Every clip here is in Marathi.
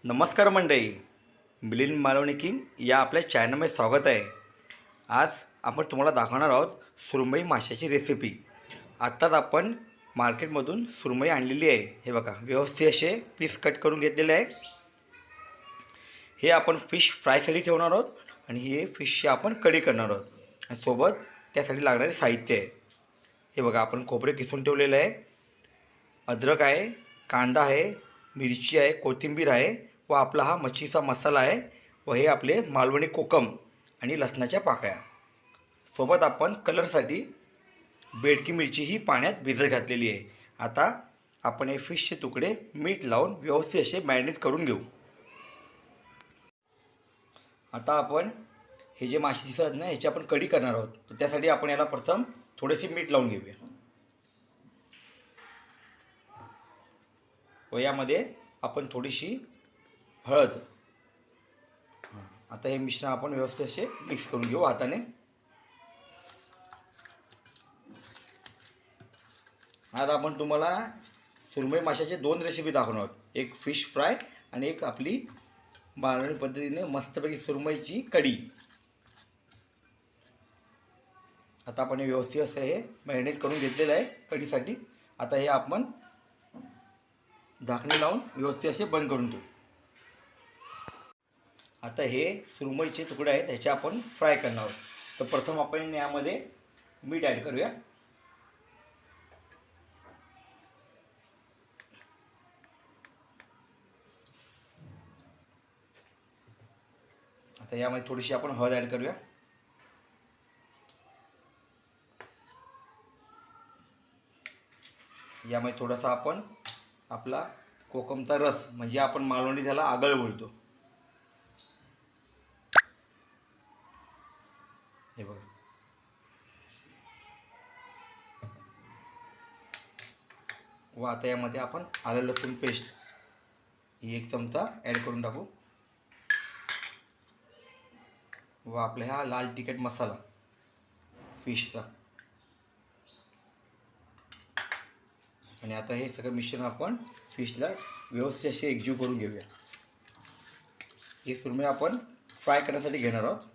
नमस्कार मंडळी, मिलिंद मालवणी किंग या आपल्या चॅनलमध्ये स्वागत आहे। आज आपण तुम्हाला दाखवणार आहोत सुरमई माशाची रेसिपी। आत्ताच आपण मार्केटमधून सुरमई आणलेली आहे। हे बघा, व्यवस्थित असे पीस कट करून घेतलेले आहे। हे आपण फिश फ्रायसाठी ठेवणार आहोत आणि हे फिशची आपण कढी करणार आहोत आणि सोबत त्यासाठी लागणारे साहित्य आहे। हे बघा, आपण खोबरे किसून ठेवलेलं आहे, अद्रक आहे, कांदा आहे, मिरची आहे, कोथिंबीर आहे व आपला हा मच्छीचा मसाला आहे व हे आपले मालवणी कोकम आणि लसणाच्या पाकळ्या। सोबत आपण कलरसाठी बेडकी मिरची ही पाण्यात भिजत घातलेली आहे। आता आपण हे फिशचे तुकडे मीठ लावून व्यवस्थित असे मॅरिनेट करून घेऊ। आता आपण हे जे मासे दिसत ना, ह्याची आपण कढी करणार आहोत, तर त्यासाठी आपण याला प्रथम थोडेसे मीठ लावून घेऊया व यामध्ये आपण थोडीशी हळद। आता हे मिश्रण आपण व्यवस्थित असे मिक्स करून घेऊ हाताने। आज आपण तुम्हाला सुरमई माशाचे दोन रेसिपी दाखवणार आहोत, एक फिश फ्राय आणि एक आपली मालवणी पद्धतीने मस्तपैकी सुरमईची कढी। आता आपण हे व्यवस्थित असं हे मॅरिनेट करून घेतलेलं आहे कढीसाठी। आता हे आपण झाकणी लावून व्यवस्थित असे बंद करून ठेवू। आता हे सुरमईचे तुकडे आहेत, ह्याचे आपण फ्राय करणार आहोत। तर प्रथम आपण यामध्ये मीठ ॲड करूया। आता यामध्ये थोडीशी आपण हळद ॲड करूया। यामध्ये थोडासा आपण आपला कोकमचा रस, म्हणजे आपण मालवणी त्याला आगळ बोलतो, हे बघा। व आता यामध्ये आपण आलं लसूण पेस्ट ही 1 चमचा ॲड करून टाकू व आपला हा लाल तिखट मसाला फिशचा। आणि आता हे सगळं मिश्रण आपण फिशला व्यवस्थित असे एकजीव करून घेऊया। हे सुरमई आपण फ्राय करण्यासाठी घेणार आहोत।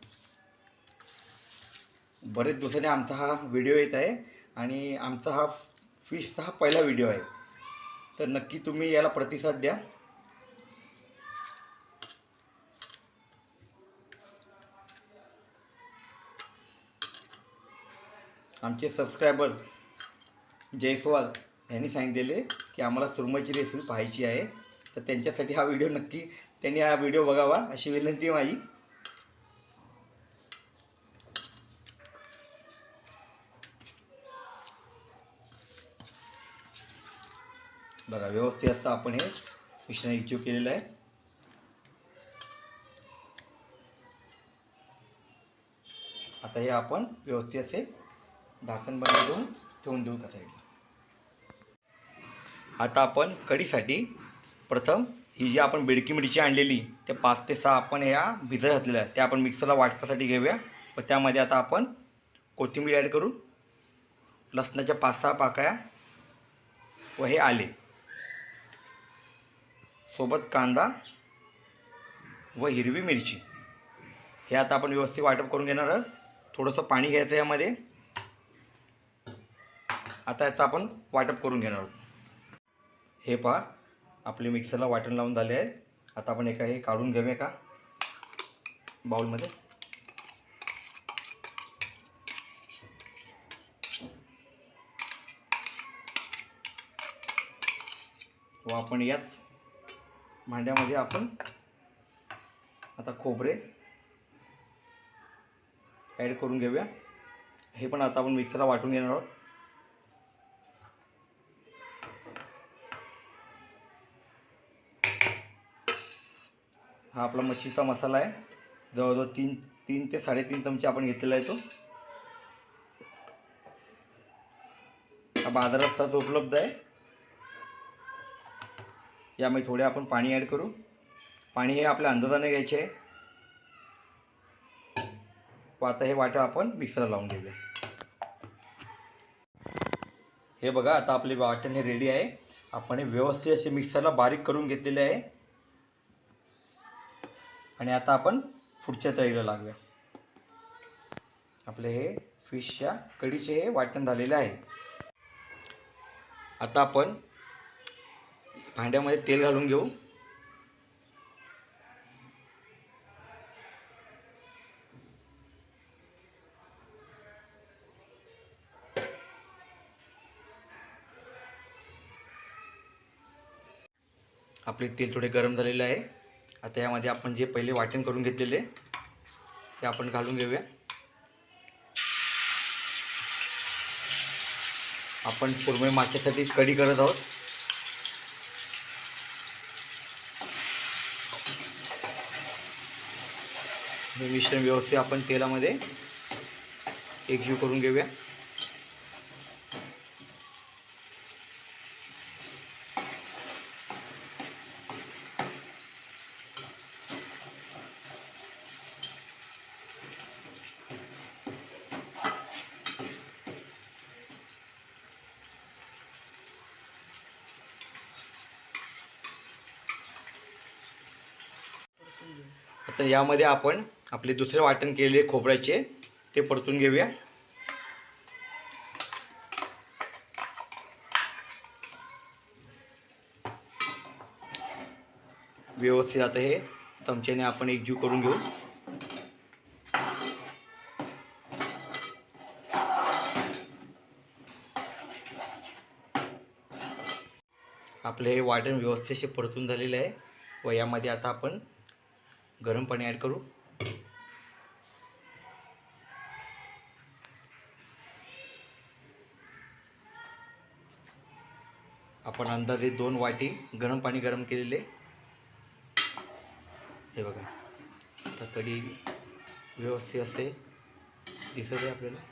बरेच दिवसांनी आमचा हा व्हिडिओ येत आहे आणि आमचा हा फिशचा हा पहिला व्हिडिओ आहे, तर नक्की तुम्ही याला प्रतिसाद द्या। आमचे सबस्क्रायबर जयस्वाल यांनी सांगितलेले की आम्हाला सुरमईची रेसिपी पाहायची आहे, तर त्यांच्यासाठी हा व्हिडिओ नक्की त्यांनी हा व्हिडिओ बघावा अशी विनंती आहे माझी। बघा, व्यवस्थित असं आपण हे मिश्रण एकजीव केलेलं आहे। आता हे आपण व्यवस्थित असे झाकण बंद करून ठेवून देऊ साईडला। आता आपण कढीसाठी प्रथम ही जी आपण बेडकी मिरची आणलेली ते 5 ते 6 आपण ह्या भिजत घातलेल्या त्या आपण मिक्सरला वाटण्यासाठी घेऊया व त्यामध्ये आता आपण कोथिंबीर ॲड करू, लसणाच्या 5-6 पाकळ्या व हे आले, सोबत कांदा व हिरवी मिरची हे आता आपण व्यवस्थित वाटप करून घेणार आहोत। थोडंसं पाणी घ्यायचं यामध्ये। आता याचं आपण वाटप करून घेणार आहोत। हे पहा, आपले मिक्सरला वाटण लावून झाले आहे। आता आपण हे काढून घेऊया का बाउलमध्ये। व आपण याच भांड्यामध्ये आपण आता खोबरे ॲड करून घेऊया। हे पण आता आपण मिक्सरला वाटून घेणार आहोत। हा आपला मच्छीचा मसाला आहे, जवळजवळ 3 ते 3.5 चमचे आपण घेतलेला आहे तो। हा बाजारात सहज उपलब्ध आहे। यामध्ये थोडे आपण पाणी ॲड करू। पाणी हे आपल्या अंदाजाने घ्यायचे आहे व आता हे वाटण आपण मिक्सरला लावून घेऊया। हे बघा, आता आपले वाटण हे रेडी आहे। आपण हे व्यवस्थित असे मिक्सरला बारीक करून घेतलेले आहे। आणि आता आपण पुढच्या तळीला लागूया. आपले हे फिशच्या कढीचे हे वाटण झालेले आहे. आता आपण भांड्यामध्ये तेल घालून घेऊ. आपले तेल थोडे गरम झालेले आहे. आता यामध्ये आपण जे पहिले वाटण करून घेतलेले ते आपण घालून घेऊया. आपण सुरमई माशासाठी कढी करत आहोत. हे मिश्रण व्यवस्थित आपण तेलामध्ये एकजीव करून घेऊया. आता यामध्ये आपण आपले दुसरे वाटण केलेले खोबऱ्याचे ते परतून घेऊया. व्यवस्थित आता हे चमच्याने आपण एकजीव करून घेऊ. आपले हे वाटण व्यवस्थित परतून झालेले आहे व यामध्ये आता आपण गरम पाणी ॲड करू. आपण अंदाजे 2 वाटी गरम पाणी गरम केलेले. हे बघा, आता कढी व्यवस्थित असे दिसत आहे आपल्याला.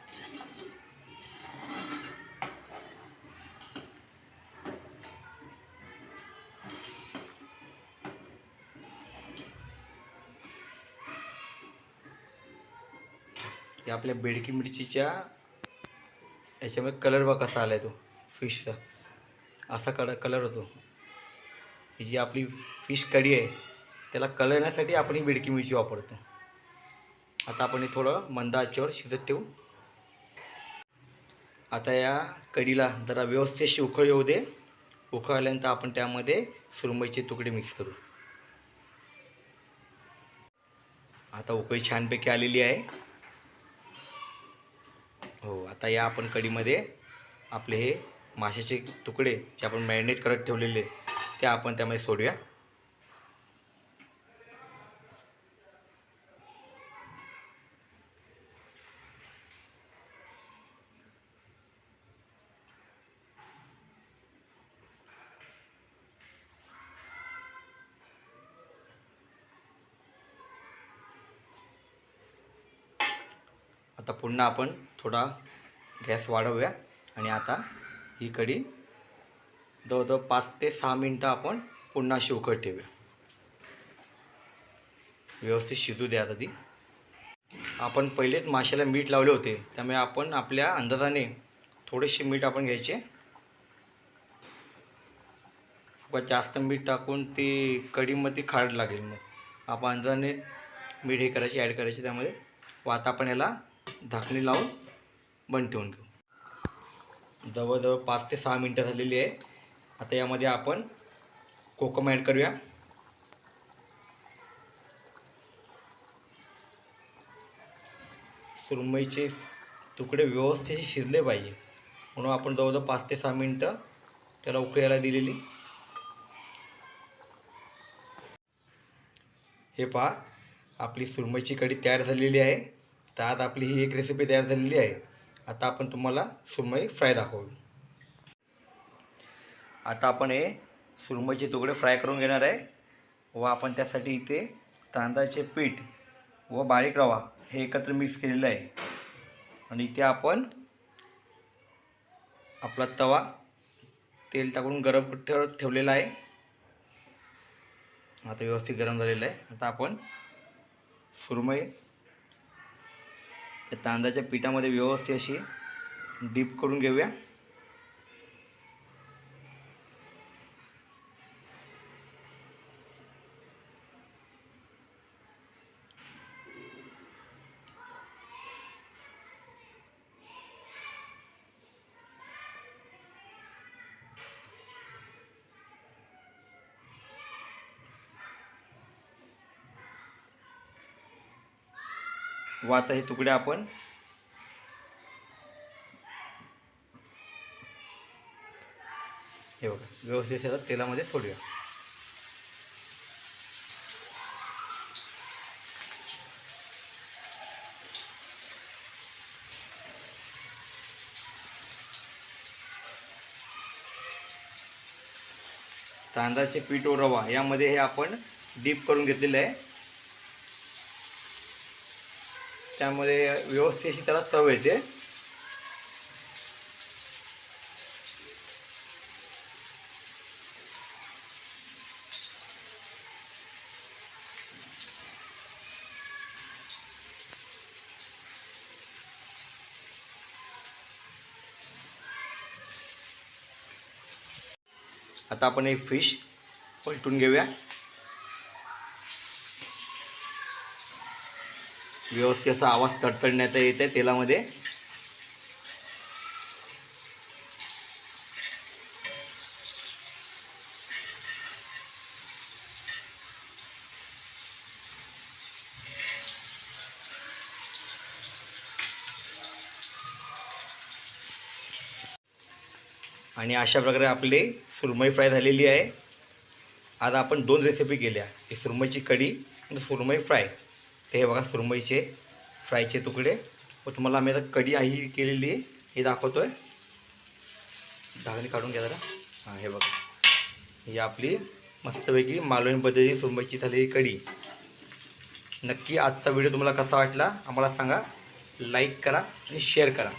हे आपल्या बेडकी मिरचीच्या याच्यामध्ये कलर बघा कसा आला आहे तो फिशचा. असा कलर होतो. ही जी आपली फिश कढी आहे त्याला कलर येण्यासाठी आपण ही बेडकी मिरची वापरतो. आता आपण हे थोडं मंद आचेवर शिजत ठेवू. आता या कढीला जरा व्यवस्थित अशी उकळ येऊ दे. उकळ आल्यानंतर आपण त्यामध्ये सुरमईचे तुकडे मिक्स करू. आता उकळी छानपैकी आलेली आहे. हो, आता या आपण कढीमध्ये आपले हे माशाचे तुकडे जे आपण मॅरिनेट करत ठेवलेले ते आपण त्यामध्ये सोडूया. आता पुन्हा आपण थोडा गॅस वाढवूया आणि आता ही कढी जवळजवळ 5 ते 6 मिनटं आपण पुन्हा अशी उकळत ठेवूया. व्यवस्थित शिजू द्या. आता ती आपण पहिलेच माशाला मीठ लावले होते त्यामुळे आपण आपल्या अंदाजाने थोडेसे मीठ आपण घ्यायचे. जास्त मीठ टाकून ती कढीमध्ये खारट लागेल. मग आपण अंदाजाने मीठ हे करायचे ॲड करायचे त्यामध्ये. व आता आपण याला झाकणी लावून बंद ठेवून घेऊ. जवळजवळ 5 ते 6 मिनटं झालेली आहे. आता यामध्ये आपण कोकम ॲड करूया. सुरमईचे तुकडे व्यवस्थित शिजले पाहिजे म्हणून आपण जवळजवळ 5 ते 6 मिनटं त्याला उकळायला दिलेली. हे पहा, आपली सुरमईची कढी तयार झालेली आहे. तर आज आपली ही एक रेसिपी तयार झालेली आहे. आता आपण तुम्हाला सुरमई फ्राय दाखवू. आता आपण हे सुरमईचे तुकडे फ्राय करून घेणार आहे व आपण त्यासाठी इथे तांदळाचे पीठ व बारीक रवा हे एकत्र मिक्स केलेलं आहे. आणि इथे आपण आपला तवा तेल टाकून गरम ठेवलेला आहे. आता व्यवस्थित गरम झालेला आहे. आता आपण सुरमई तांदळाच्या पिठामध्ये व्यवस्थित अशी डीप करून घेऊया. व आता हे तुकडे आपण हे बघा व्यवस्थित आता तेलामध्ये सोडूया. तांदळाचे पीठ व रवा यामध्ये हे आपण डीप करून घेतलेलं आहे. त्यामध्ये व्यवस्थित अशी त्याला चव येते. आता आपण एक फिश पलटून घेऊया. व्यवस्थित असा आवाज तडतडण्यात येत आहे तेलामध्ये. आणि अशा प्रकारे आपले सुरमई फ्राय झालेली आहे. आज आपण 2 रेसिपी केल्या, ही सुरमईची कढी आणि सुरमई फ्राय. ते हे बघा सुरमईचे फ्रायचे तुकडे. व तुम्हाला आम्ही आता कढी ही केलेली आहे हे दाखवतो आहे. धागणी काढून घ्या जरा. हां हे बघा, ही आपली मस्तपैकी मालवणी पद्धतीची सुरमईची झालेली कढी. नक्की आजचा व्हिडिओ तुम्हाला कसा वाटला आम्हाला सांगा. लाईक करा आणि शेअर करा.